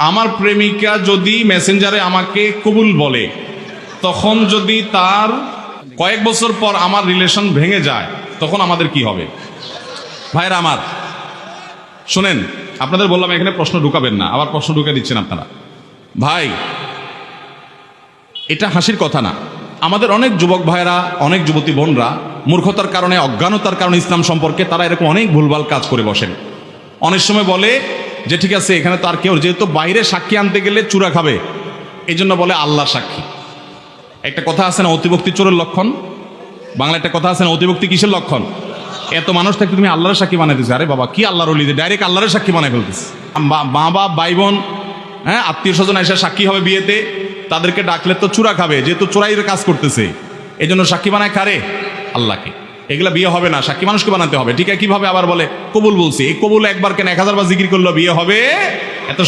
আমার প্রেমিকা যদি মেসেঞ্জারে আমাকে কবুল বলে, তখন যদি তার কয়েক বছর পর আমার রিলেশন ভেঙে যায়, তখন আমাদের কি হবে? ভাইরা আমার শোনেন, আপনাদের বললাম এখানে প্রশ্ন ঢুকাবেন না, আবার প্রশ্ন ঢুকে দিচ্ছেন আপনারা। ভাই, এটা হাসির কথা না। আমাদের অনেক যুবক ভাইরা, অনেক যুবতী বোনরা মূর্খতার কারণে, অজ্ঞানতার কারণে ইসলাম সম্পর্কে তারা এরকম অনেক ভুলভাল কাজ করে বসেন। অনেক সময় বলে যে ঠিক আছে, এখানে তো আর কেউ, যেহেতু বাইরে সাক্ষী আনতে গেলে চূড়া খাবে, এই জন্য বলে আল্লাহ সাক্ষী। একটা কথা আছে না, অতিভক্তি চোরের লক্ষণ। বাংলা একটা কথা আছে না, অতিভক্তি কিসের লক্ষণ? এত মানুষ থাকতে তুমি আল্লাহর সাক্ষী বানাইতেছে। আরে বাবা, কি আল্লাহর ওলি, ডাইরেক্ট আল্লাহর সাক্ষী বানাই ফেলতেছে। মা বাপ, ভাই বোন, হ্যাঁ, আত্মীয় স্বজন এসে সাক্ষী হবে বিয়েতে, তাদেরকে ডাকলে তো চূড়া খাবে, যেহেতু চোরাইয়ের কাজ করতেছে, এই জন্য সাক্ষী বানায় কারে? আল্লাহকে। এগুলা বিয়ে হবে না, সাক্ষী মানুষকে বানাতে হবে। ঠিক আছে, কিভাবে? আবার বলে কবুল বলছি, এই কবুল একবার কেন 1000 বার জিকির করলো বিয়ে হবে? এত